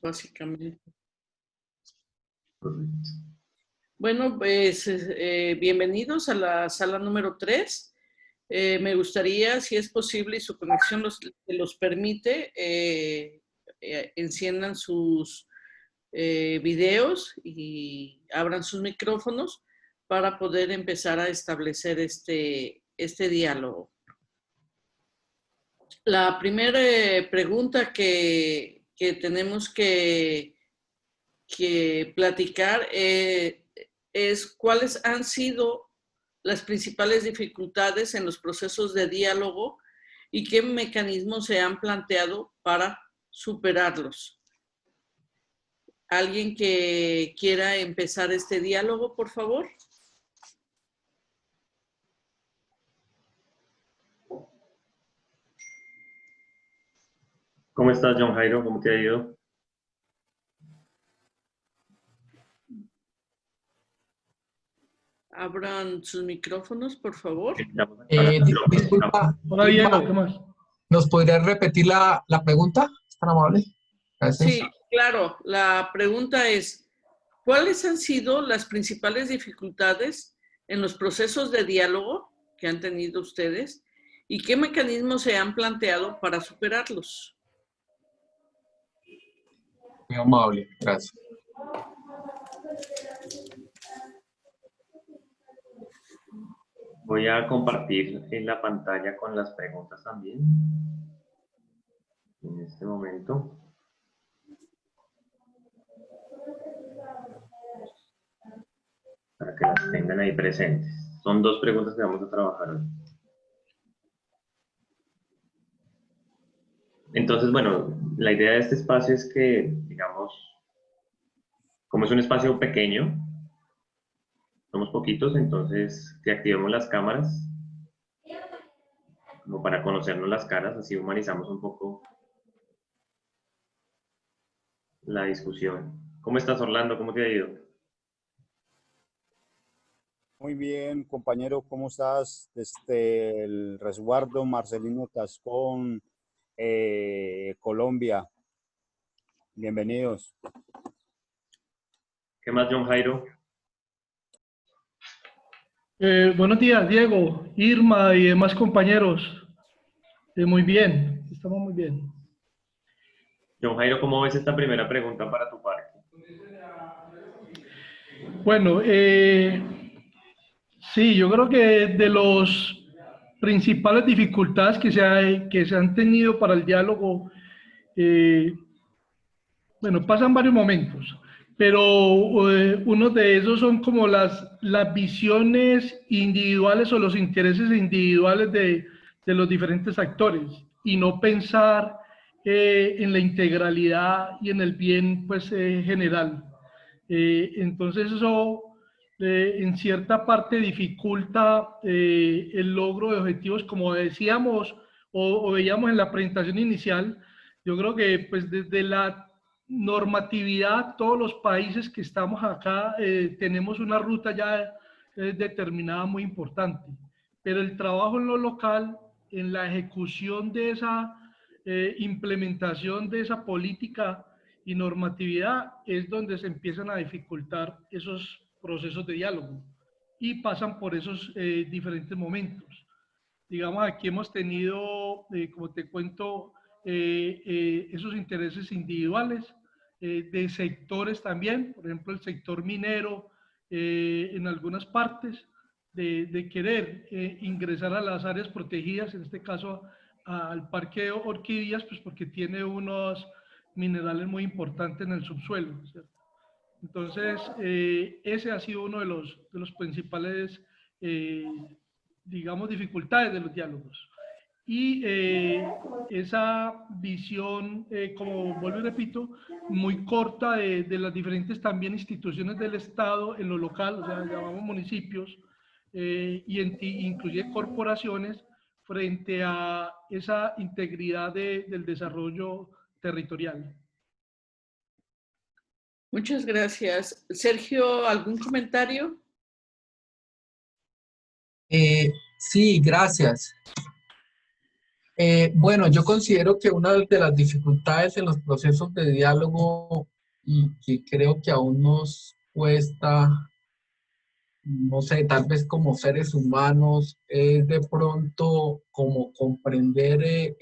básicamente. Correcto. Bueno, pues bienvenidos a la sala número 3. Me gustaría, si es posible y su conexión los permite, enciendan sus videos y abran sus micrófonos para poder empezar a establecer este diálogo. La primera pregunta que tenemos que platicar es cuáles han sido las principales dificultades en los procesos de diálogo y qué mecanismos se han planteado para superarlos. ¿Alguien que quiera empezar este diálogo, por favor? ¿Cómo estás, John Jairo? ¿Cómo te ha ido? Abran sus micrófonos, por favor. Disculpa, Hola Diego, ¿qué más? ¿nos podrías repetir la pregunta? ¿Es tan amable? Gracias. Sí, claro. La pregunta es, ¿cuáles han sido las principales dificultades en los procesos de diálogo que han tenido ustedes y qué mecanismos se han planteado para superarlos? Muy amable, gracias. Voy a compartir en la pantalla con las preguntas también. En este momento. Para que las tengan ahí presentes. Son dos preguntas que vamos a trabajar hoy. Entonces, bueno, la idea de este espacio es que, digamos, como es un espacio pequeño, somos poquitos, entonces que activemos las cámaras como para conocernos las caras, así humanizamos un poco la discusión. ¿Cómo estás, Orlando? ¿Cómo te ha ido? Muy bien, compañero, ¿cómo estás? Desde el resguardo Marcelino Tascón, Colombia. Bienvenidos. ¿Qué más, John Jairo? Buenos días, Diego, Irma y demás compañeros. Muy bien, estamos muy bien. John Jairo, ¿cómo ves esta primera pregunta para tu parque? Bueno, sí, yo creo que de los principales dificultades que se han tenido para el diálogo, bueno, pasan varios momentos, pero uno de esos son como las visiones individuales o los intereses individuales de los diferentes actores y no pensar en la integralidad y en el bien pues, general. Entonces eso en cierta parte dificulta el logro de objetivos, como decíamos o veíamos en la presentación inicial. Yo creo que pues desde la normatividad, todos los países que estamos acá tenemos una ruta ya determinada muy importante, pero el trabajo en lo local, en la ejecución de esa implementación de esa política y normatividad es donde se empiezan a dificultar esos procesos de diálogo y pasan por esos diferentes momentos. Digamos, aquí hemos tenido, como te cuento, esos intereses individuales, de sectores también, por ejemplo, el sector minero en algunas partes, de querer ingresar a las áreas protegidas, en este caso al Parque de Orquídeas, pues porque tiene unos minerales muy importantes en el subsuelo, ¿cierto? Entonces, ese ha sido uno de los principales, digamos, dificultades de los diálogos. Y esa visión, como vuelvo y repito, muy corta de las diferentes también instituciones del Estado en lo local, o sea, llamamos municipios, y incluye corporaciones, frente a esa integridad del desarrollo territorial. Muchas gracias. Sergio, ¿algún comentario? Sí, gracias. Bueno, yo considero que una de las dificultades en los procesos de diálogo y que creo que aún nos cuesta, no sé, tal vez como seres humanos, es de pronto como comprender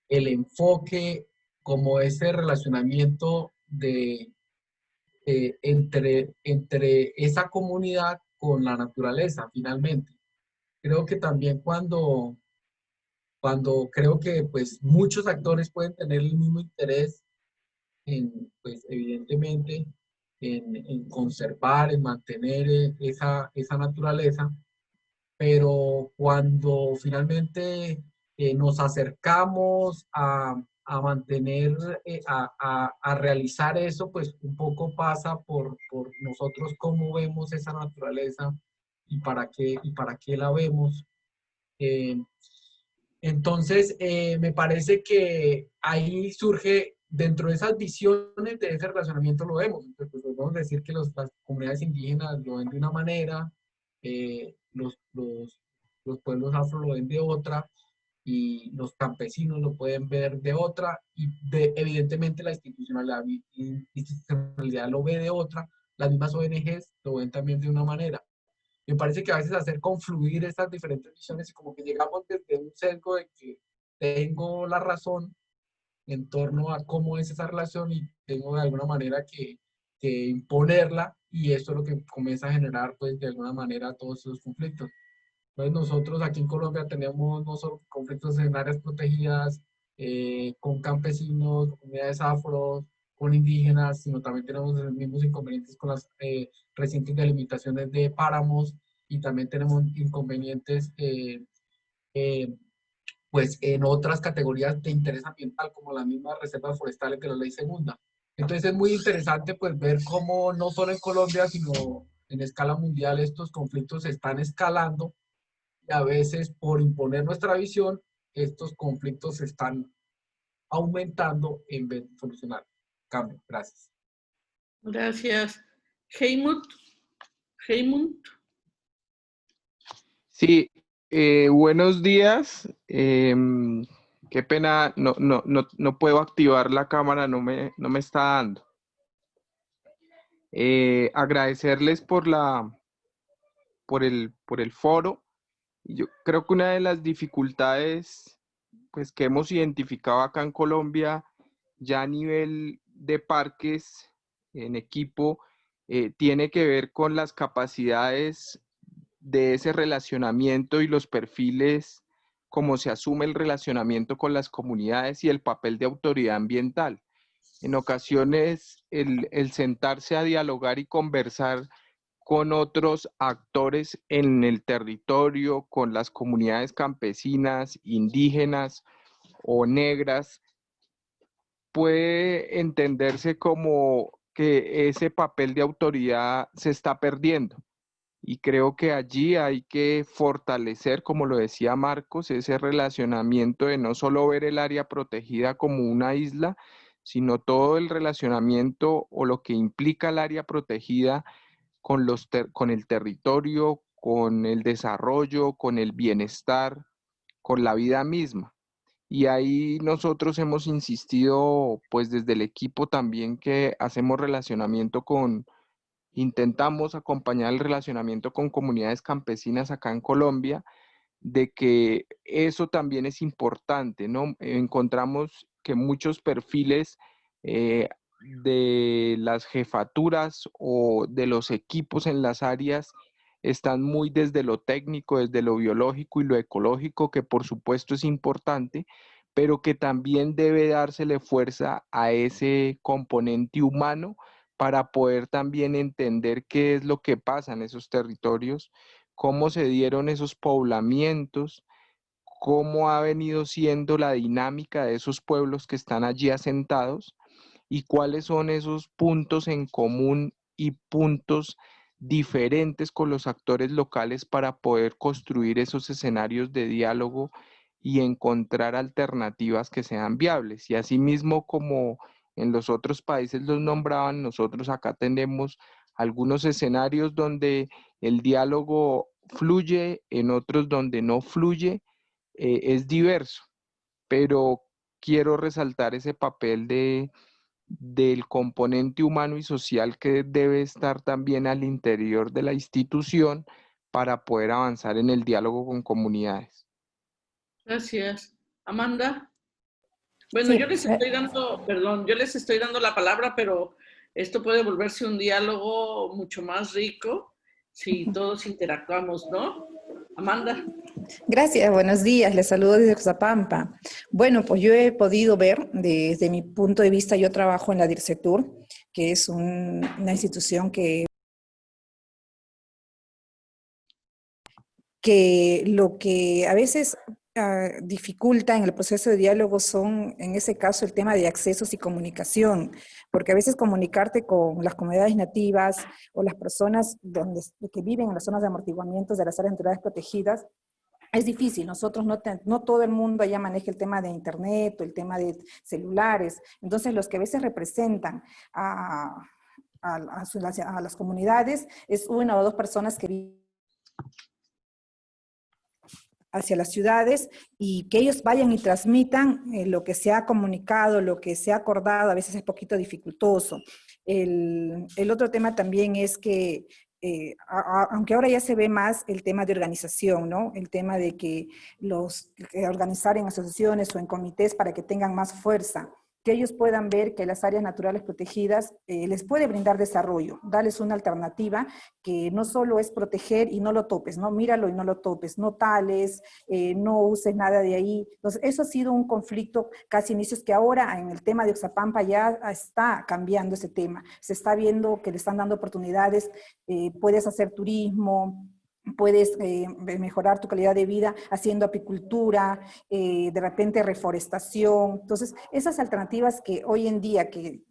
el enfoque, como ese relacionamiento entre esa comunidad con la naturaleza, finalmente. Creo que también cuando creo que pues muchos actores pueden tener el mismo interés en, pues evidentemente, en conservar, en mantener esa naturaleza, pero cuando finalmente nos acercamos a mantener, a realizar eso, pues un poco pasa por nosotros cómo vemos esa naturaleza y para qué la vemos. Eh, entonces, me parece que ahí surge, dentro de esas visiones de ese relacionamiento lo vemos. Entonces, pues, podemos decir que las comunidades indígenas lo ven de una manera, eh, los, los, los pueblos afro lo ven de otra, y los campesinos lo pueden ver de otra, y evidentemente la institucionalidad lo ve de otra, las mismas ONGs lo ven también de una manera. Me parece que a veces hacer confluir estas diferentes visiones y como que llegamos desde un sesgo de que tengo la razón en torno a cómo es esa relación y tengo de alguna manera que imponerla, y esto es lo que comienza a generar pues de alguna manera todos esos conflictos. Entonces nosotros aquí en Colombia tenemos no solo conflictos en áreas protegidas, con campesinos, comunidades afro, con indígenas, sino también tenemos los mismos inconvenientes con las recientes delimitaciones de páramos, y también tenemos inconvenientes eh, pues en otras categorías de interés ambiental, como las mismas reservas forestales de la ley segunda. Entonces es muy interesante pues ver cómo no solo en Colombia, sino en escala mundial estos conflictos se están escalando, y a veces por imponer nuestra visión, estos conflictos se están aumentando en vez de solucionar. Cambio, gracias. Gracias. Helmut. Helmut. Sí, buenos días. Qué pena, no puedo activar la cámara, no me está dando. Agradecerles por el foro. Yo creo que una de las dificultades pues, que hemos identificado acá en Colombia, ya a nivel de parques en equipo, tiene que ver con las capacidades de ese relacionamiento y los perfiles, cómo se asume el relacionamiento con las comunidades y el papel de autoridad ambiental. En ocasiones, el sentarse a dialogar y conversar con otros actores en el territorio, con las comunidades campesinas, indígenas o negras, puede entenderse como que ese papel de autoridad se está perdiendo. Y creo que allí hay que fortalecer, como lo decía Marcos, ese relacionamiento de no solo ver el área protegida como una isla, sino todo el relacionamiento o lo que implica el área protegida con el territorio, con el desarrollo, con el bienestar, con la vida misma. Y ahí nosotros hemos insistido, pues desde el equipo también que hacemos relacionamiento intentamos acompañar el relacionamiento con comunidades campesinas acá en Colombia, de que eso también es importante, ¿no? Encontramos que muchos perfiles de las jefaturas o de los equipos en las áreas están muy desde lo técnico, desde lo biológico y lo ecológico, que por supuesto es importante, pero que también debe dársele fuerza a ese componente humano para poder también entender qué es lo que pasa en esos territorios, cómo se dieron esos poblamientos, cómo ha venido siendo la dinámica de esos pueblos que están allí asentados y cuáles son esos puntos en común y puntos diferentes con los actores locales para poder construir esos escenarios de diálogo y encontrar alternativas que sean viables. Y asimismo, como en los otros países los nombraban, nosotros acá tenemos algunos escenarios donde el diálogo fluye, en otros donde no fluye, es diverso, pero quiero resaltar ese papel del componente humano y social que debe estar también al interior de la institución para poder avanzar en el diálogo con comunidades. Gracias. Amanda. Bueno, Sí, yo les estoy dando, perdón, yo les estoy dando la palabra, pero esto puede volverse un diálogo mucho más rico si todos interactuamos, ¿no? Amanda. gracias, buenos días, les saludo desde Oxapampa. Bueno, pues yo he podido ver, desde mi punto de vista, yo trabajo en la DIRCETUR, que es una institución que lo que a veces dificulta en el proceso de diálogo son, en ese caso, el tema de accesos y comunicación, porque a veces comunicarte con las comunidades nativas o las personas que viven en las zonas de amortiguamientos de las áreas naturales protegidas es difícil. Nosotros no todo el mundo allá maneja el tema de internet o el tema de celulares. Entonces, los que a veces representan a las comunidades es una o dos personas que viven hacia las ciudades y que ellos vayan y transmitan lo que se ha comunicado, lo que se ha acordado, a veces es poquito dificultoso. El otro tema también es que, aunque ahora ya se ve más el tema de organización, ¿no? El tema de que organizar en asociaciones o en comités para que tengan más fuerza, que ellos puedan ver que las áreas naturales protegidas les puede brindar desarrollo, darles una alternativa que no solo es proteger y no lo topes, ¿no? Míralo y no lo topes, no tales, no uses nada de ahí. Entonces, eso ha sido un conflicto casi inicios que ahora en el tema de Oxapampa ya está cambiando ese tema. Se está viendo que le están dando oportunidades, puedes hacer turismo, puedes mejorar tu calidad de vida haciendo apicultura, de repente reforestación. Entonces, esas alternativas que hoy en día, que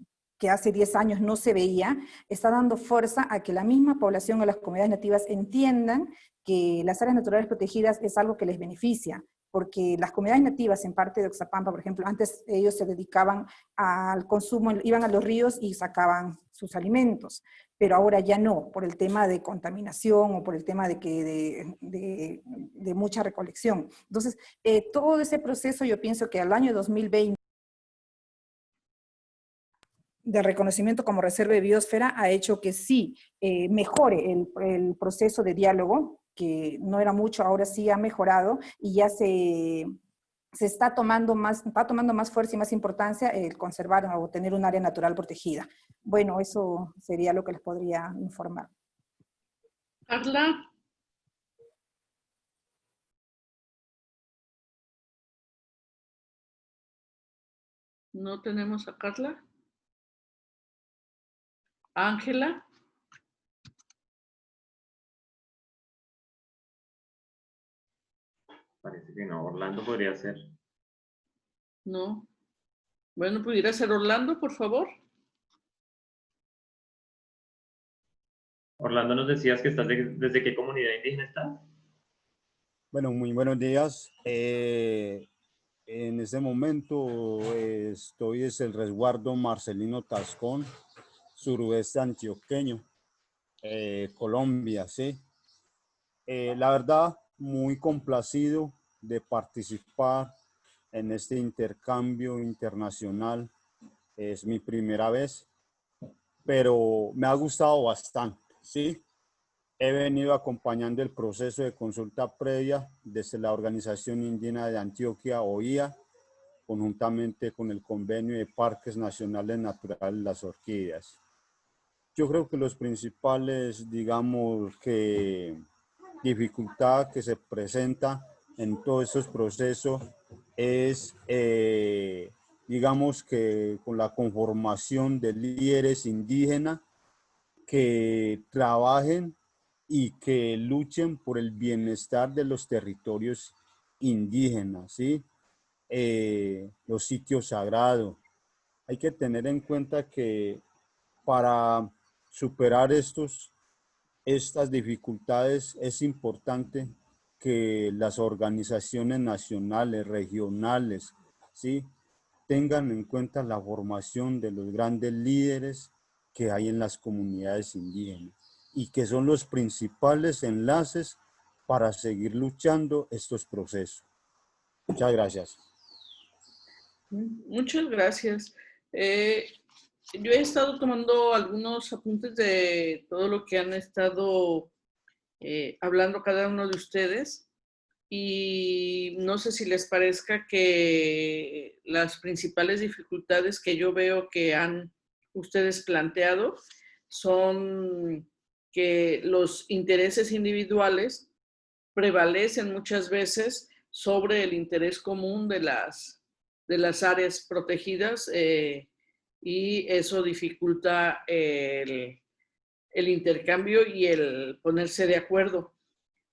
hace 10 años no se veía, está dando fuerza a que la misma población o las comunidades nativas entiendan que las áreas naturales protegidas es algo que les beneficia, porque las comunidades nativas en parte de Oxapampa, por ejemplo, antes ellos se dedicaban al consumo, iban a los ríos y sacaban sus alimentos, pero ahora ya no, por el tema de contaminación o por el tema de mucha recolección. Entonces, todo ese proceso yo pienso que al año 2020 de reconocimiento como reserva de biosfera ha hecho que sí mejore el proceso de diálogo, que no era mucho, ahora sí ha mejorado y ya se está tomando más fuerza y más importancia el conservar o tener un área natural protegida. Bueno, eso sería lo que les podría informar. Carla. ¿No tenemos a Carla? Ángela. Parece que no. Orlando podría ser. No. Bueno, ¿pudiera ser Orlando, por favor? Orlando, nos decías que estás ¿desde qué comunidad indígena estás? Bueno, muy buenos días. En este momento estoy en el resguardo Marcelino Tascón, suroeste antioqueño, Colombia, ¿sí? La verdad, muy complacido de participar en este intercambio internacional. Es mi primera vez, pero me ha gustado bastante, ¿sí? He venido acompañando el proceso de consulta previa desde la Organización Indígena de Antioquia, OIA, conjuntamente con el Convenio de Parques Nacionales Naturales Las Orquídeas. Yo creo que los principales, digamos, dificultad que se presenta en todos estos procesos es, digamos, que con la conformación de líderes indígenas que trabajen y que luchen por el bienestar de los territorios indígenas, ¿sí? Los sitios sagrados. Hay que tener en cuenta que para superar estas dificultades es importante que las organizaciones nacionales, regionales, ¿sí? tengan en cuenta la formación de los grandes líderes que hay en las comunidades indígenas y que son los principales enlaces para seguir luchando estos procesos. Muchas gracias. Muchas gracias. Yo he estado tomando algunos apuntes de todo lo que han estado hablando cada uno de ustedes y no sé si les parezca que las principales dificultades que yo veo que han ustedes planteado son que los intereses individuales prevalecen muchas veces sobre el interés común de las áreas protegidas y eso dificulta el intercambio y el ponerse de acuerdo.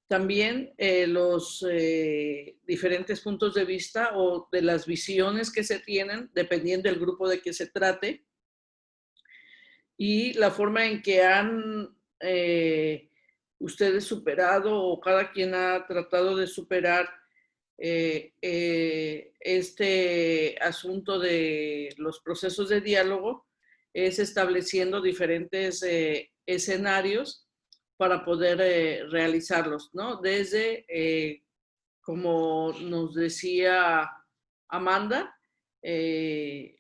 También los diferentes puntos de vista o de las visiones que se tienen, dependiendo del grupo de que se trate, y la forma en que han ustedes superado o cada quien ha tratado de superar este asunto de los procesos de diálogo es estableciendo diferentes escenarios para poder realizarlos, ¿no? Desde, como nos decía Amanda, el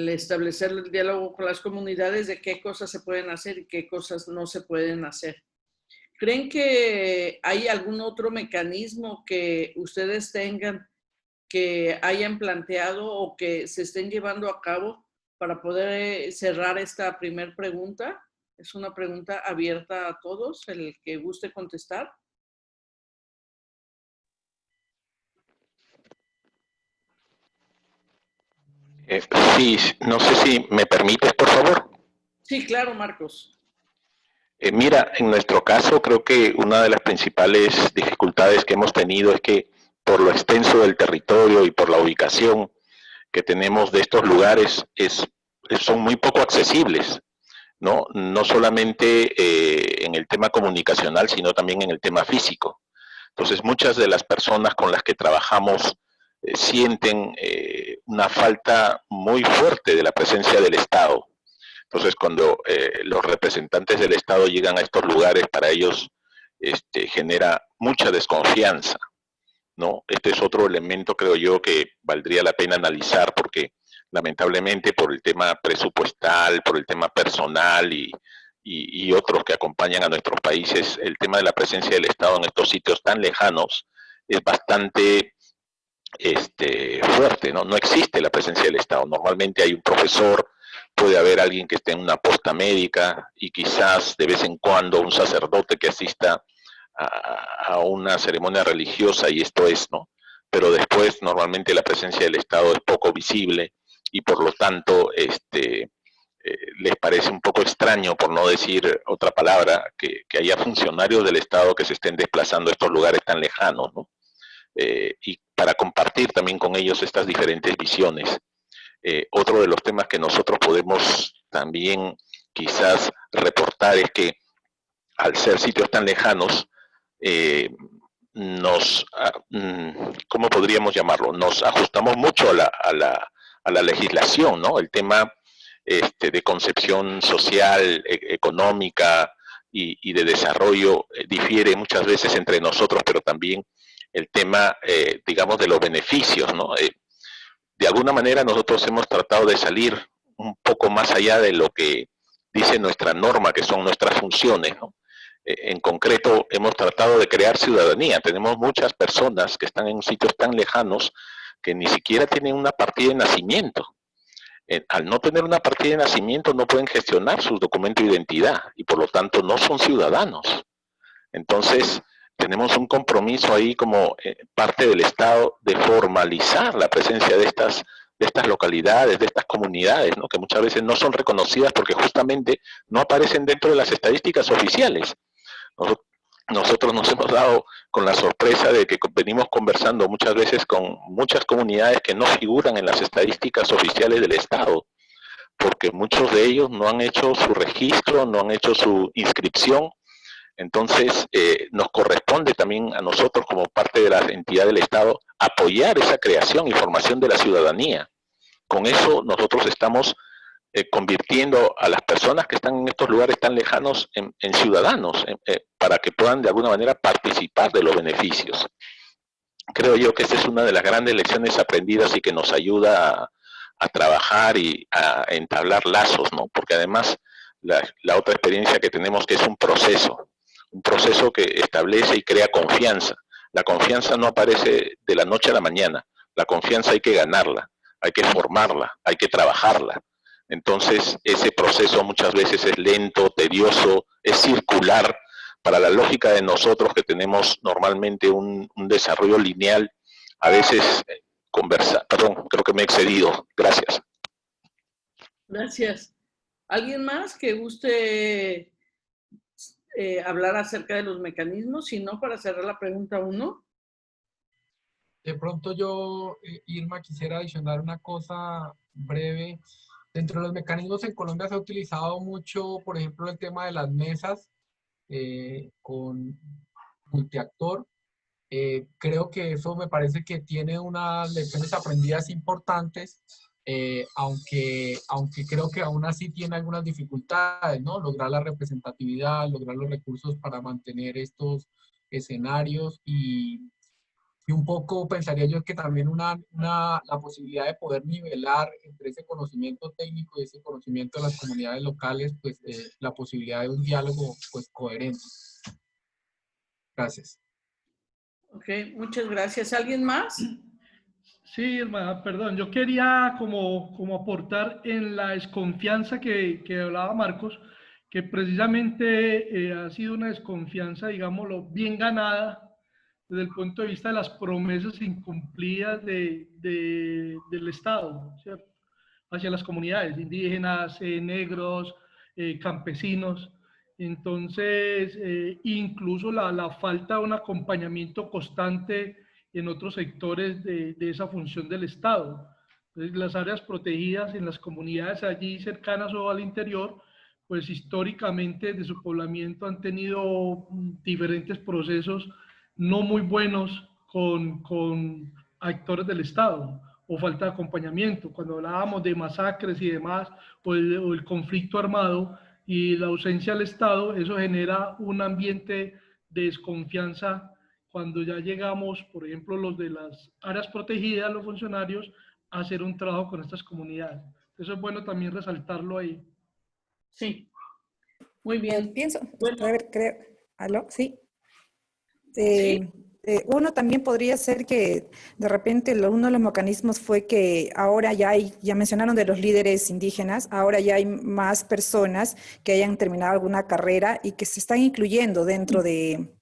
establecer el diálogo con las comunidades de qué cosas se pueden hacer y qué cosas no se pueden hacer. ¿Creen que hay algún otro mecanismo que ustedes tengan que hayan planteado o que se estén llevando a cabo para poder cerrar esta primera pregunta? Es una pregunta abierta a todos, el que guste contestar. Sí, no sé si me permites, por favor. Sí, claro, Marcos. Mira, en nuestro caso creo que una de las principales dificultades que hemos tenido es que por lo extenso del territorio y por la ubicación que tenemos de estos lugares son muy poco accesibles, ¿no? No solamente en el tema comunicacional, sino también en el tema físico. Entonces, muchas de las personas con las que trabajamos sienten una falta muy fuerte de la presencia del Estado. Entonces, cuando los representantes del Estado llegan a estos lugares, para ellos genera mucha desconfianza, ¿no? Este es otro elemento, creo yo, que valdría la pena analizar porque lamentablemente por el tema presupuestal, por el tema personal y otros que acompañan a nuestros países, el tema de la presencia del Estado en estos sitios tan lejanos es bastante fuerte, ¿no? No existe la presencia del Estado. Normalmente hay un profesor, puede haber alguien que esté en una posta médica y quizás de vez en cuando un sacerdote que asista a una ceremonia religiosa y esto es, ¿no? Pero después normalmente la presencia del Estado es poco visible y por lo tanto les parece un poco extraño, por no decir otra palabra, que haya funcionarios del Estado que se estén desplazando a estos lugares tan lejanos, ¿no? Y para compartir también con ellos estas diferentes visiones. Otro de los temas que nosotros podemos también quizás reportar es que al ser sitios tan lejanos, ¿cómo podríamos llamarlo? Nos ajustamos mucho a la legislación, ¿no? El tema de concepción social, económica y de desarrollo difiere muchas veces entre nosotros, pero también el tema, digamos, de los beneficios, ¿no? De alguna manera nosotros hemos tratado de salir un poco más allá de lo que dice nuestra norma, que son nuestras funciones, ¿no? En concreto, hemos tratado de crear ciudadanía. Tenemos muchas personas que están en sitios tan lejanos que ni siquiera tienen una partida de nacimiento. Al no tener una partida de nacimiento no pueden gestionar su documento de identidad y por lo tanto no son ciudadanos. Entonces, tenemos un compromiso ahí como parte del Estado de formalizar la presencia de estas localidades, de estas comunidades, ¿no? Que muchas veces no son reconocidas porque justamente no aparecen dentro de las estadísticas oficiales. Nosotros nos hemos dado con la sorpresa de que venimos conversando muchas veces con muchas comunidades que no figuran en las estadísticas oficiales del Estado, porque muchos de ellos no han hecho su registro, no han hecho su inscripción. Entonces, nos corresponde también a nosotros, como parte de la entidad del Estado, apoyar esa creación y formación de la ciudadanía. Con eso nosotros estamos convirtiendo a las personas que están en estos lugares tan lejanos en ciudadanos, para que puedan de alguna manera participar de los beneficios. creo yo que esta es una de las grandes lecciones aprendidas y que nos ayuda a trabajar y a entablar lazos, ¿no? Porque además la otra experiencia que tenemos que es un proceso que establece y crea confianza. La confianza no aparece de la noche a la mañana, la confianza hay que ganarla, hay que formarla, hay que trabajarla. Entonces, ese proceso muchas veces es lento, tedioso, es circular. Para la lógica de nosotros que tenemos normalmente un desarrollo lineal, a veces perdón, creo que me he excedido. Gracias. Gracias. ¿Alguien más que guste hablar acerca de los mecanismos? Si no, para cerrar la pregunta 1. De pronto yo, Irma, quisiera adicionar una cosa breve. Dentro de los mecanismos en Colombia se ha utilizado mucho, por ejemplo, el tema de las mesas con multiactor. Creo que eso me parece que tiene unas lecciones aprendidas importantes, aunque creo que aún así tiene algunas dificultades, ¿no? Lograr la representatividad, lograr los recursos para mantener estos escenarios y un poco pensaría yo que también la posibilidad de poder nivelar entre ese conocimiento técnico y ese conocimiento de las comunidades locales, pues la posibilidad de un diálogo pues coherente. Gracias. Ok, muchas gracias. ¿Alguien más? Sí, hermana, perdón, yo quería como aportar en la desconfianza que hablaba Marcos, que precisamente ha sido una desconfianza, digámoslo, bien ganada desde el punto de vista de las promesas incumplidas del Estado, ¿cierto? Hacia las comunidades indígenas, negros, campesinos. Entonces, incluso la falta de un acompañamiento constante en otros sectores de esa función del Estado. Entonces, las áreas protegidas en las comunidades allí cercanas o al interior, pues históricamente de su poblamiento han tenido diferentes procesos no muy buenos con actores del Estado o falta de acompañamiento. Cuando hablábamos de masacres y demás, o el conflicto armado y la ausencia del Estado, eso genera un ambiente de desconfianza cuando ya llegamos, por ejemplo, los de las áreas protegidas, los funcionarios, a hacer un trabajo con estas comunidades. Eso es bueno también resaltarlo ahí. Sí, muy bien. Pienso, Bueno, a ver, creo, ¿aló? Sí. sí. Uno también podría ser que de repente uno de los mecanismos fue que ahora ya mencionaron de los líderes indígenas, ahora ya hay más personas que hayan terminado alguna carrera y que se están incluyendo dentro de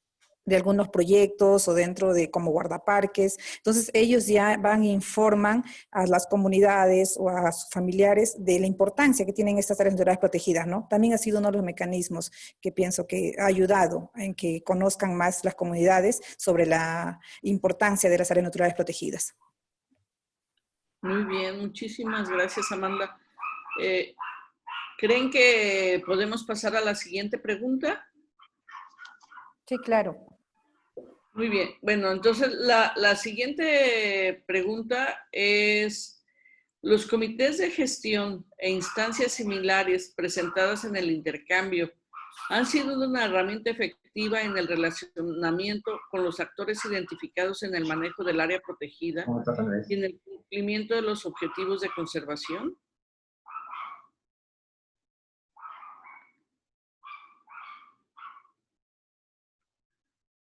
algunos proyectos o dentro de como guardaparques. Entonces ellos ya van e informan a las comunidades o a sus familiares de la importancia que tienen estas áreas naturales protegidas, ¿no? También ha sido uno de los mecanismos que pienso que ha ayudado en que conozcan más las comunidades sobre la importancia de las áreas naturales protegidas. Muy bien, muchísimas gracias, Amanda. ¿Creen que podemos pasar a la siguiente pregunta? Sí, claro. Muy bien. Bueno, entonces la siguiente pregunta es, ¿los comités de gestión e instancias similares presentadas en el intercambio han sido una herramienta efectiva en el relacionamiento con los actores identificados en el manejo del área protegida y en el cumplimiento de los objetivos de conservación?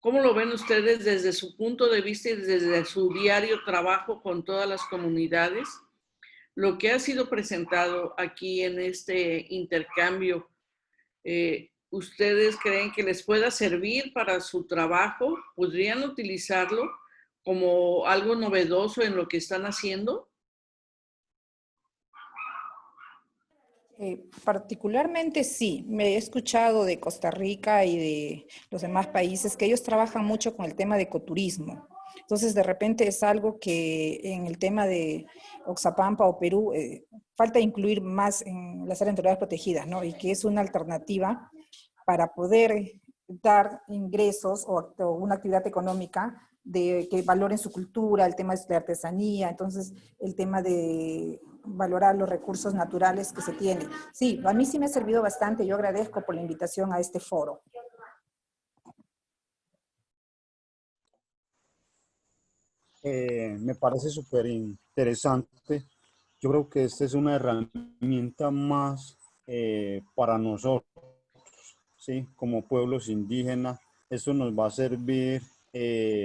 ¿Cómo lo ven ustedes desde su punto de vista y desde su diario trabajo con todas las comunidades? Lo que ha sido presentado aquí en este intercambio, ¿ustedes creen que les pueda servir para su trabajo? ¿Podrían utilizarlo como algo novedoso en lo que están haciendo? Particularmente sí, me he escuchado de Costa Rica y de los demás países que ellos trabajan mucho con el tema de ecoturismo. Entonces, de repente es algo que en el tema de Oxapampa o Perú falta incluir más en las áreas naturales protegidas, ¿no? Y que es una alternativa para poder dar ingresos o una actividad económica de que valoren su cultura, el tema de la artesanía, entonces el tema de valorar los recursos naturales que se tienen. Sí, a mí sí me ha servido bastante, yo agradezco por la invitación a este foro. Me parece súper interesante. Yo creo que esta es una herramienta más para nosotros, ¿sí? Como pueblos indígenas. Esto nos va a servir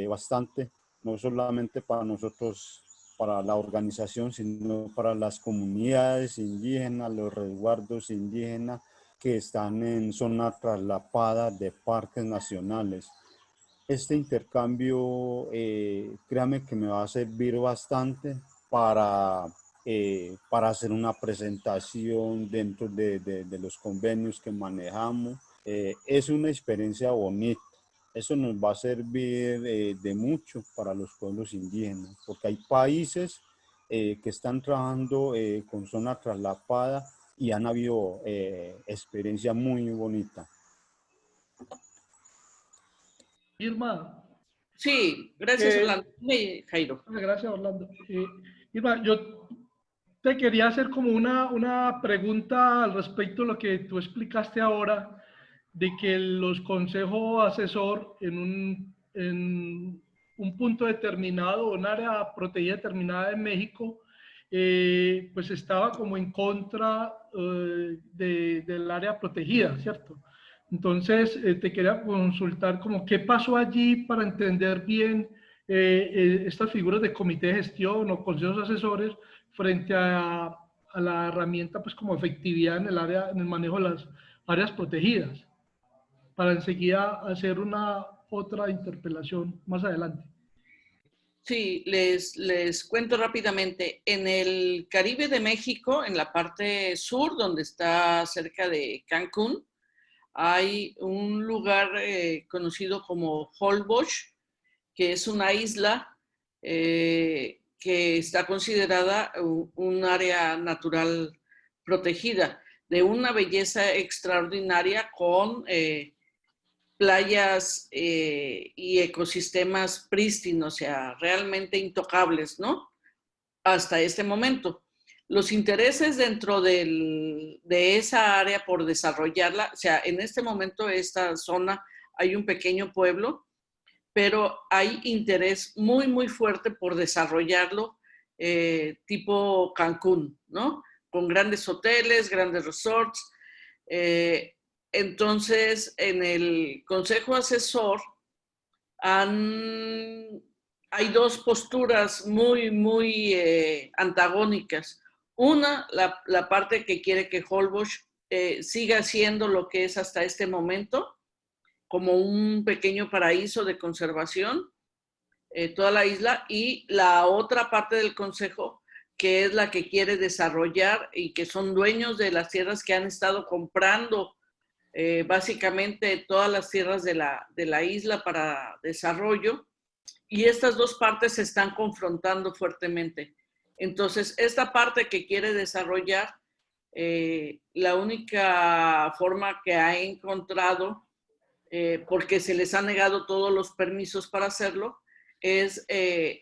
bastante, no solamente para nosotros, para la organización, sino para las comunidades indígenas, los resguardos indígenas que están en zona traslapada de parques nacionales. Este intercambio, créame que me va a servir bastante para hacer una presentación dentro de los convenios que manejamos. Es una experiencia bonita. Eso nos va a servir de mucho para los pueblos indígenas, porque hay países que están trabajando con zona traslapada y han habido experiencias muy bonitas. Irma, Sí, gracias, Orlando. Jairo. gracias, Orlando. Irma, yo te quería hacer como una pregunta al respecto de lo que tú explicaste ahora, de que los consejos asesor en un punto determinado, un área protegida determinada en México, pues estaba como en contra del área protegida, ¿cierto? Entonces, te quería consultar como qué pasó allí para entender bien estas figuras de comité de gestión o consejos asesores frente a la herramienta, pues como efectividad en el área, en el manejo de las áreas protegidas, para enseguida hacer una otra interpelación más adelante. Sí, les cuento rápidamente. En el Caribe de México, en la parte sur, donde está cerca de Cancún, hay un lugar conocido como Holbox, que es una isla que está considerada un área natural protegida, de una belleza extraordinaria con playas y ecosistemas prístinos, o sea, realmente intocables, ¿no? Hasta este momento. Los intereses dentro de esa área por desarrollarla, o sea, en este momento esta zona hay un pequeño pueblo, pero hay interés muy, muy fuerte por desarrollarlo tipo Cancún, ¿no? Con grandes hoteles, grandes resorts. Entonces, en el consejo asesor hay dos posturas muy, muy antagónicas. Una, la parte que quiere que Holbox siga siendo lo que es hasta este momento, como un pequeño paraíso de conservación, toda la isla, y la otra parte del consejo, que es la que quiere desarrollar y que son dueños de las tierras que han estado comprando básicamente todas las tierras de la isla para desarrollo, y estas dos partes se están confrontando fuertemente. Entonces, esta parte que quiere desarrollar, la única forma que ha encontrado, porque se les ha negado todos los permisos para hacerlo, es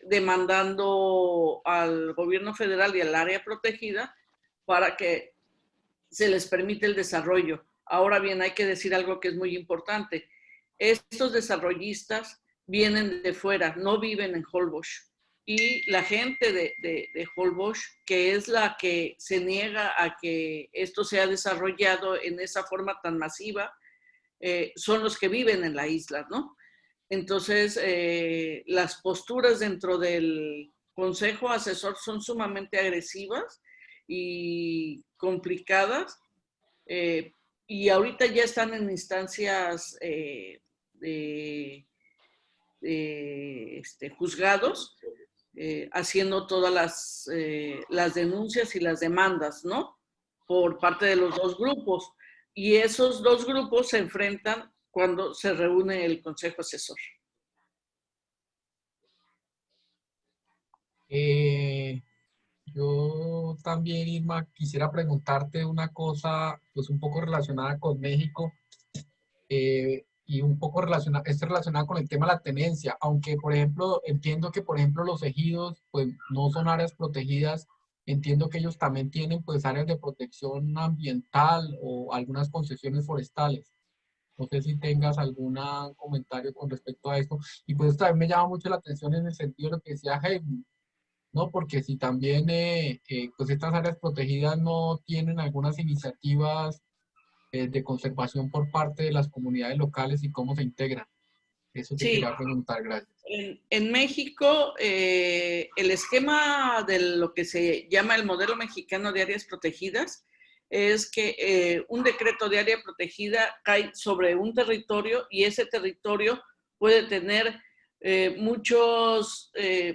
demandando al gobierno federal y al área protegida para que se les permite el desarrollo. Ahora bien, hay que decir algo que es muy importante. Estos desarrollistas vienen de fuera, no viven en Holbox. Y la gente de Holbox, que es la que se niega a que esto sea desarrollado en esa forma tan masiva, son los que viven en la isla, ¿no? Entonces, las posturas dentro del consejo asesor son sumamente agresivas y complicadas, y ahorita ya están en instancias de juzgados, haciendo todas las denuncias y las demandas, ¿no? Por parte de los dos grupos. Y esos dos grupos se enfrentan cuando se reúne el consejo asesor. Yo también, Irma, quisiera preguntarte una cosa, pues un poco relacionada con México y un poco relacionada con el tema de la tenencia, aunque, por ejemplo, entiendo que, por ejemplo, los ejidos, pues no son áreas protegidas, entiendo que ellos también tienen, pues, áreas de protección ambiental o algunas concesiones forestales. No sé si tengas algún comentario con respecto a esto. Y pues también me llama mucho la atención en el sentido de lo que decía Jaime, ¿no? Porque si también pues estas áreas protegidas no tienen algunas iniciativas de conservación por parte de las comunidades locales y cómo se integran. Eso te Sí, quería preguntar, gracias. en México, el esquema de lo que se llama el modelo mexicano de áreas protegidas es que un decreto de área protegida cae sobre un territorio y ese territorio puede tener muchos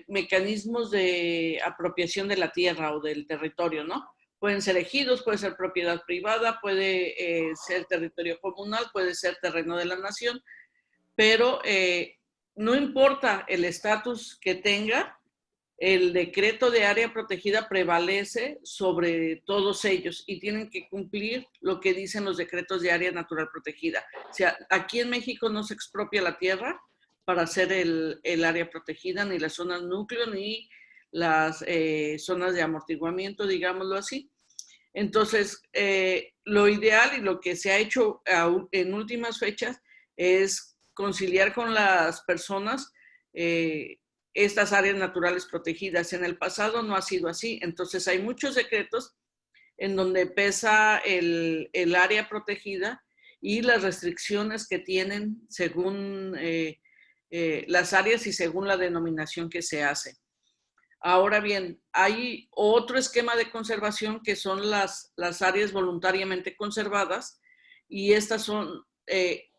mecanismos de apropiación de la tierra o del territorio, ¿no? Pueden ser ejidos, puede ser propiedad privada, puede ser territorio comunal, puede ser terreno de la nación, pero no importa el estatus que tenga, el decreto de área protegida prevalece sobre todos ellos y tienen que cumplir lo que dicen los decretos de área natural protegida. O sea, aquí en México no se expropia la tierra para hacer el área protegida, ni las zonas núcleo, ni las zonas de amortiguamiento, digámoslo así. Entonces, lo ideal y lo que se ha hecho en últimas fechas es conciliar con las personas estas áreas naturales protegidas. En el pasado no ha sido así, entonces hay muchos decretos en donde pesa el área protegida y las restricciones que tienen según las áreas y según la denominación que se hace. Ahora bien, hay otro esquema de conservación que son las áreas voluntariamente conservadas y estas son,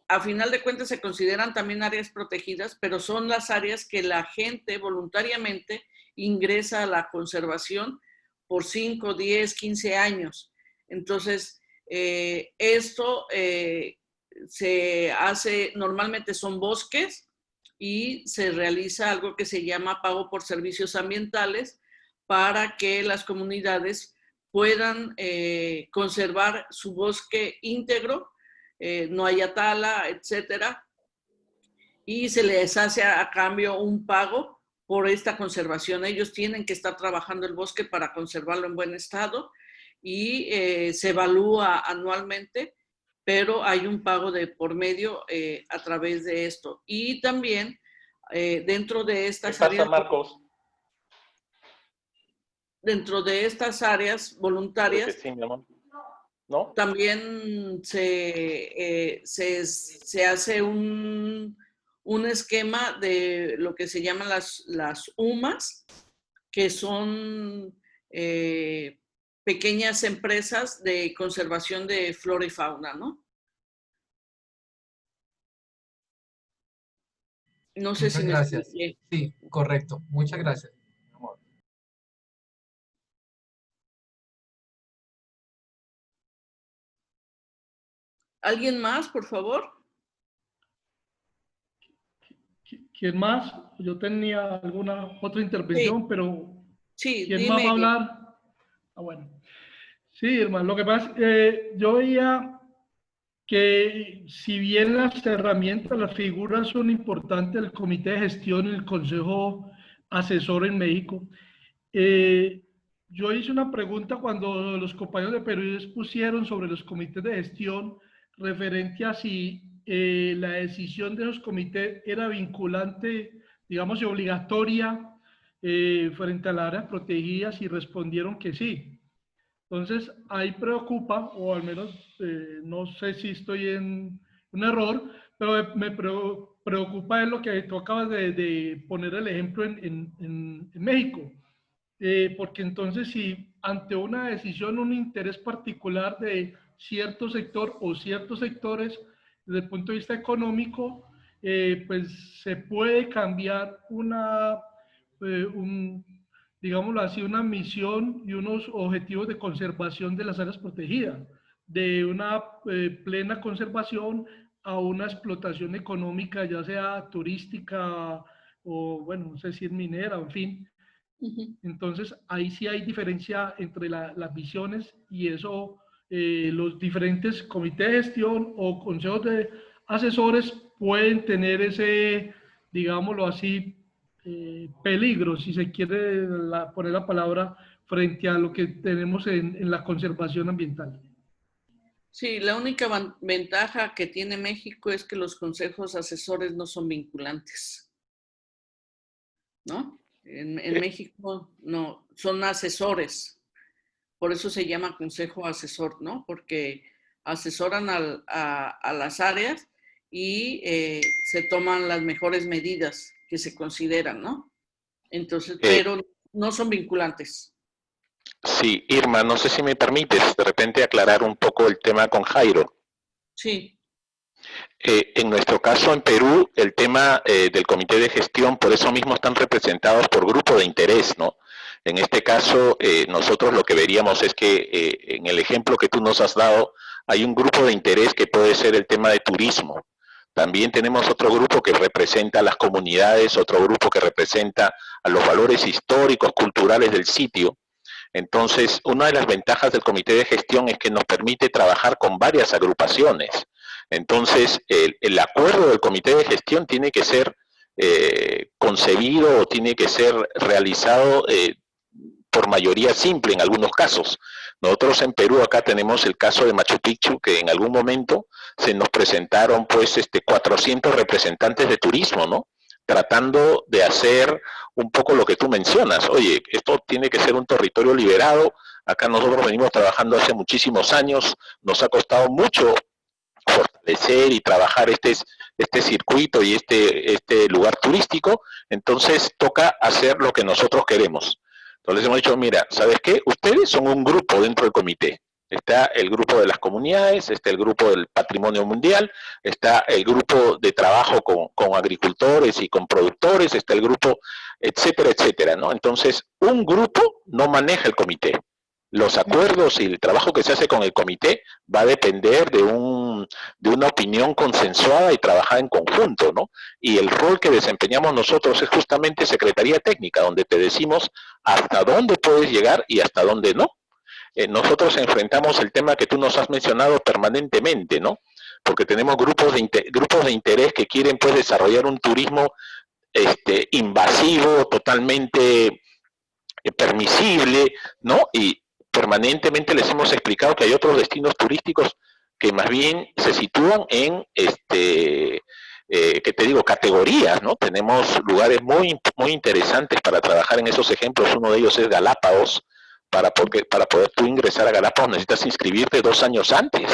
a final de cuentas se consideran también áreas protegidas, pero son las áreas que la gente voluntariamente ingresa a la conservación por 5, 10, 15 años. Entonces, esto se hace, normalmente son bosques, y se realiza algo que se llama pago por servicios ambientales para que las comunidades puedan conservar su bosque íntegro, no haya tala, etcétera, y se les hace a cambio un pago por esta conservación. Ellos tienen que estar trabajando el bosque para conservarlo en buen estado y se evalúa anualmente, pero hay un pago de por medio a través de esto. Y también dentro de estas áreas, Marcos? dentro de estas áreas voluntarias, Sí, mi amor. ¿No? también se hace un esquema de lo que se llaman las UMAS, que son pequeñas empresas de conservación de flora y fauna, ¿no? No sé Muchas si me gracias. expliqué. Sí, correcto. Muchas gracias. ¿Alguien más, por favor? ¿Quién más? Yo tenía alguna otra intervención, Sí, pero sí, ¿quién más va dime. a hablar? Ah, bueno. Sí, hermano, lo que pasa, yo veía que si bien las herramientas, las figuras son importantes, el comité de gestión y el consejo asesor en México, yo hice una pregunta cuando los compañeros de Perú expusieron sobre los comités de gestión referente a si la decisión de los comités era vinculante, digamos, y obligatoria frente a las áreas protegidas y respondieron que sí. Entonces, ahí preocupa, o al menos no sé si estoy en un error, pero me preocupa es lo que tú acabas de poner el ejemplo en México. Porque entonces si ante una decisión, un interés particular de cierto sector o ciertos sectores desde el punto de vista económico, pues se puede cambiar digámoslo así, una misión y unos objetivos de conservación de las áreas protegidas, de una plena conservación a una explotación económica, ya sea turística o, bueno, no sé si es minera, en fin. Entonces, ahí sí hay diferencia entre las visiones y eso, los diferentes comités de gestión o consejos de asesores pueden tener ese, digámoslo así, peligro, si se quiere poner la palabra, frente a lo que tenemos en la conservación ambiental. Sí, la única ventaja que tiene México es que los consejos asesores no son vinculantes, ¿no? En México no, son asesores. Por eso se llama consejo asesor, ¿no? Porque asesoran a las áreas y se toman las mejores medidas que se consideran, ¿no? Entonces, pero no son vinculantes. Sí, Irma, no sé si me permites de repente aclarar un poco el tema con Jairo. Sí. En nuestro caso en Perú, el tema del comité de gestión, por eso mismo están representados por grupo de interés, ¿no? En este caso, nosotros lo que veríamos es que en el ejemplo que tú nos has dado, hay un grupo de interés que puede ser el tema de turismo. También tenemos otro grupo que representa a las comunidades, otro grupo que representa a los valores históricos, culturales del sitio. Entonces, una de las ventajas del comité de gestión es que nos permite trabajar con varias agrupaciones. Entonces, el acuerdo del comité de gestión tiene que ser concebido o tiene que ser realizado por mayoría simple en algunos casos. Nosotros en Perú acá tenemos el caso de Machu Picchu, que en algún momento se nos presentaron pues 400 representantes de turismo, ¿no? Tratando de hacer un poco lo que tú mencionas. Oye, esto tiene que ser un territorio liberado. Acá nosotros venimos trabajando hace muchísimos años. Nos ha costado mucho fortalecer y trabajar este circuito y este lugar turístico. Entonces toca hacer lo que nosotros queremos. Entonces hemos dicho, mira, ¿sabes qué? Ustedes son un grupo dentro del comité. Está el grupo de las comunidades, está el grupo del patrimonio mundial, está el grupo de trabajo con agricultores y con productores, está el grupo, etcétera, etcétera, ¿no? Entonces, un grupo no maneja el comité. Los acuerdos y el trabajo que se hace con el comité va a depender de una opinión consensuada y trabajada en conjunto, ¿no? Y el rol que desempeñamos nosotros es justamente Secretaría Técnica, donde te decimos hasta dónde puedes llegar y hasta dónde no. Nosotros enfrentamos el tema que tú nos has mencionado permanentemente, ¿no? Porque tenemos grupos de interés que quieren pues desarrollar un turismo invasivo, totalmente permisible, ¿no? Y permanentemente les hemos explicado que hay otros destinos turísticos que más bien se sitúan en que te digo, categorías, ¿no? Tenemos lugares muy interesantes para trabajar en esos ejemplos. Uno de ellos es Galápagos. Para poder tú ingresar a Galápagos necesitas inscribirte 2 años antes,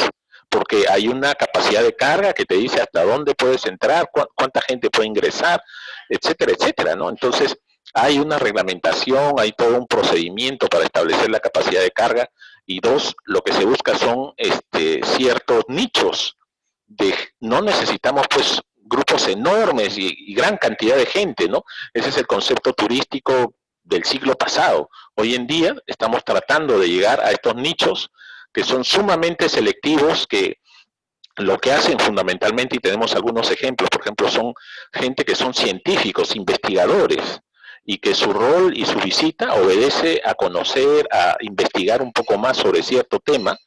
porque hay una capacidad de carga que te dice hasta dónde puedes entrar, cuánta gente puede ingresar, etcétera, etcétera, ¿no? Entonces, hay una reglamentación, hay todo un procedimiento para establecer la capacidad de carga. Y 2, lo que se busca son ciertos nichos. No necesitamos pues grupos enormes y gran cantidad de gente, ¿no? Ese es el concepto turístico del siglo pasado. Hoy en día estamos tratando de llegar a estos nichos que son sumamente selectivos, que lo que hacen fundamentalmente, y tenemos algunos ejemplos, por ejemplo, son gente que son científicos, investigadores, y que su rol y su visita obedece a conocer, a investigar un poco más sobre cierto tema,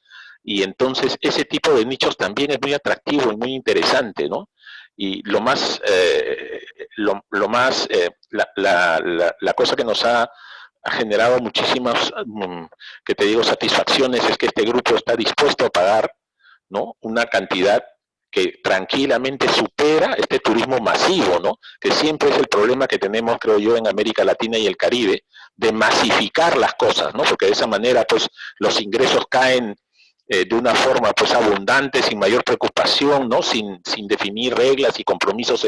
y entonces ese tipo de nichos también es muy atractivo y muy interesante, ¿no? Y la cosa que nos ha generado muchísimas, que te digo, satisfacciones es que este grupo está dispuesto a pagar, ¿no? Una cantidad que tranquilamente supera este turismo masivo, ¿no? Que siempre es el problema que tenemos, creo yo, en América Latina y el Caribe, de masificar las cosas, ¿no? Porque de esa manera, pues, los ingresos caen de una forma pues abundante, sin mayor preocupación, ¿no? Sin definir reglas y compromisos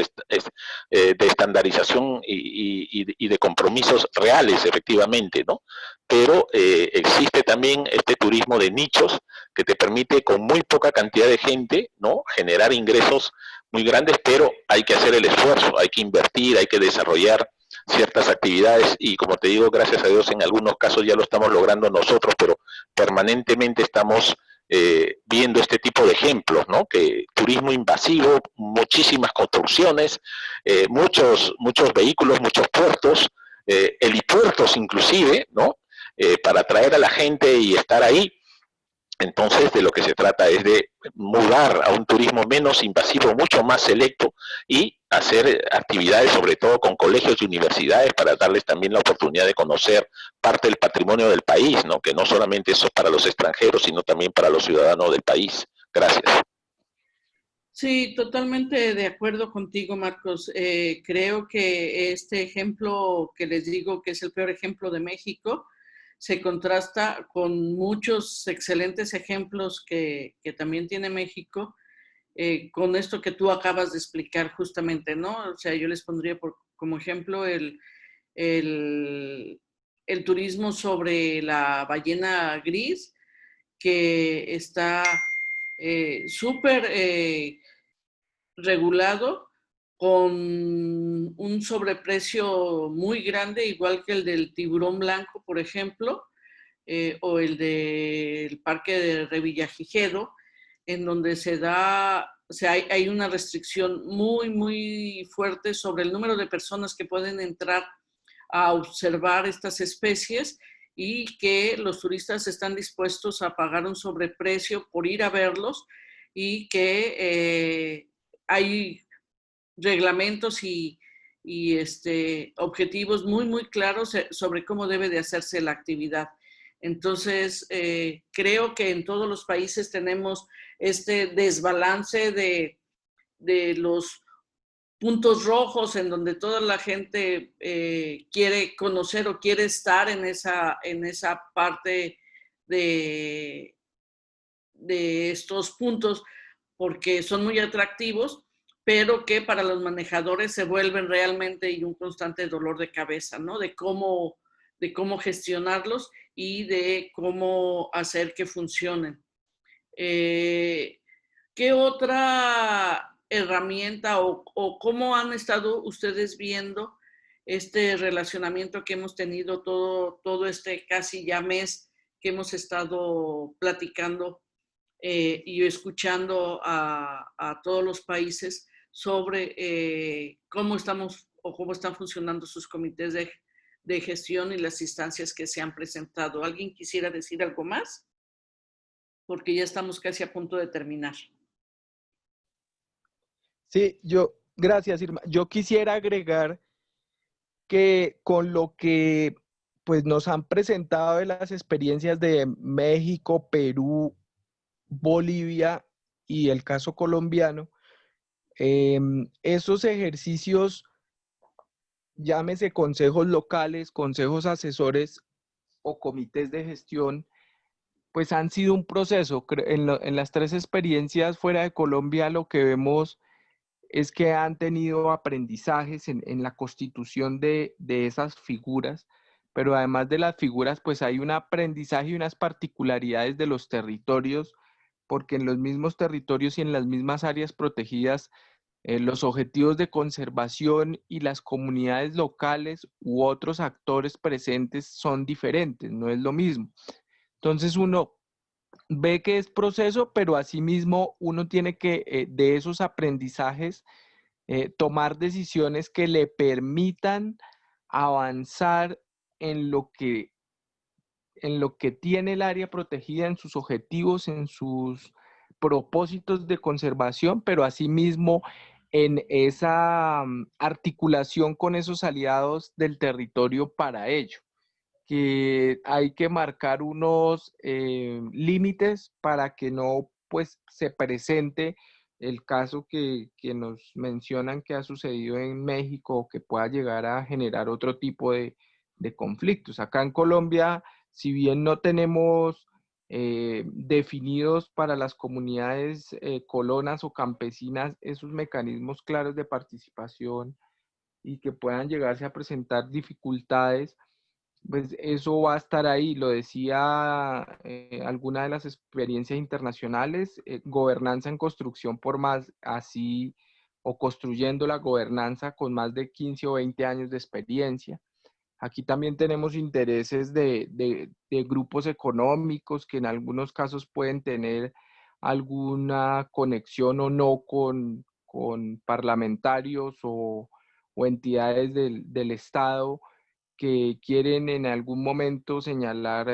de estandarización y de compromisos reales, efectivamente, ¿no? Pero existe también este turismo de nichos que te permite con muy poca cantidad de gente, ¿no? Generar ingresos muy grandes, pero hay que hacer el esfuerzo, hay que invertir, hay que desarrollar ciertas actividades y como te digo, gracias a Dios en algunos casos ya lo estamos logrando nosotros, pero permanentemente estamos viendo este tipo de ejemplos, ¿no? Que turismo invasivo, muchísimas construcciones, muchos vehículos, muchos puertos, helipuertos inclusive, ¿no? Para atraer a la gente y estar ahí. Entonces, de lo que se trata es de mudar a un turismo menos invasivo, mucho más selecto, y hacer actividades, sobre todo con colegios y universidades, para darles también la oportunidad de conocer parte del patrimonio del país, ¿no? Que no solamente eso es para los extranjeros, sino también para los ciudadanos del país. Gracias. Sí, totalmente de acuerdo contigo, Marcos. Creo que este ejemplo que les digo que es el peor ejemplo de México, se contrasta con muchos excelentes ejemplos que también tiene México, con esto que tú acabas de explicar justamente, ¿no? O sea, yo les pondría como ejemplo el turismo sobre la ballena gris, que está súper regulado, con un sobreprecio muy grande, igual que el del tiburón blanco, por ejemplo, o el del parque de Revillagigedo, en donde se da, o sea, hay una restricción muy, muy fuerte sobre el número de personas que pueden entrar a observar estas especies, y que los turistas están dispuestos a pagar un sobreprecio por ir a verlos, y que hay reglamentos y objetivos muy, muy claros sobre cómo debe de hacerse la actividad. Entonces, creo que en todos los países tenemos este desbalance de los puntos rojos, en donde toda la gente quiere conocer o quiere estar en esa parte de estos puntos, porque son muy atractivos, pero que para los manejadores se vuelven realmente un constante dolor de cabeza, ¿no? De cómo gestionarlos y de cómo hacer que funcionen. ¿Qué otra herramienta o cómo han estado ustedes viendo este relacionamiento que hemos tenido todo este casi ya mes que hemos estado platicando y escuchando a todos los países sobre cómo estamos o cómo están funcionando sus comités de gestión y las instancias que se han presentado? ¿Alguien quisiera decir algo más? Porque ya estamos casi a punto de terminar. Sí, gracias, Irma. Yo quisiera agregar que con lo que pues nos han presentado de las experiencias de México, Perú, Bolivia y el caso colombiano, esos ejercicios, llámese consejos locales, consejos asesores o comités de gestión, pues han sido un proceso. En las tres experiencias fuera de Colombia lo que vemos es que han tenido aprendizajes en la constitución de esas figuras, pero además de las figuras, pues hay un aprendizaje y unas particularidades de los territorios, porque en los mismos territorios y en las mismas áreas protegidas, los objetivos de conservación y las comunidades locales u otros actores presentes son diferentes, no es lo mismo. Entonces uno ve que es proceso, pero asimismo uno tiene que, de esos aprendizajes, tomar decisiones que le permitan avanzar en lo que tiene el área protegida, en sus objetivos, en sus propósitos de conservación, pero asimismo en esa articulación con esos aliados del territorio para ello, que hay que marcar unos límites para que no pues se presente el caso que nos mencionan que ha sucedido en México, o que pueda llegar a generar otro tipo de conflictos. Acá en Colombia, si bien no tenemos definidos para las comunidades colonas o campesinas esos mecanismos claros de participación y que puedan llegarse a presentar dificultades, pues eso va a estar ahí. Lo decía alguna de las experiencias internacionales, gobernanza en construcción por más así, o construyendo la gobernanza con más de 15 o 20 años de experiencia. Aquí también tenemos intereses de grupos económicos que en algunos casos pueden tener alguna conexión o no con parlamentarios o entidades del Estado, que quieren en algún momento señalar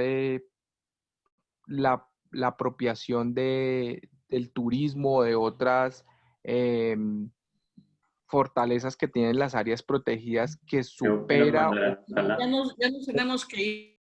la apropiación del turismo o de otras fortalezas que tienen las áreas protegidas, que supera... Ya nos tenemos que ir.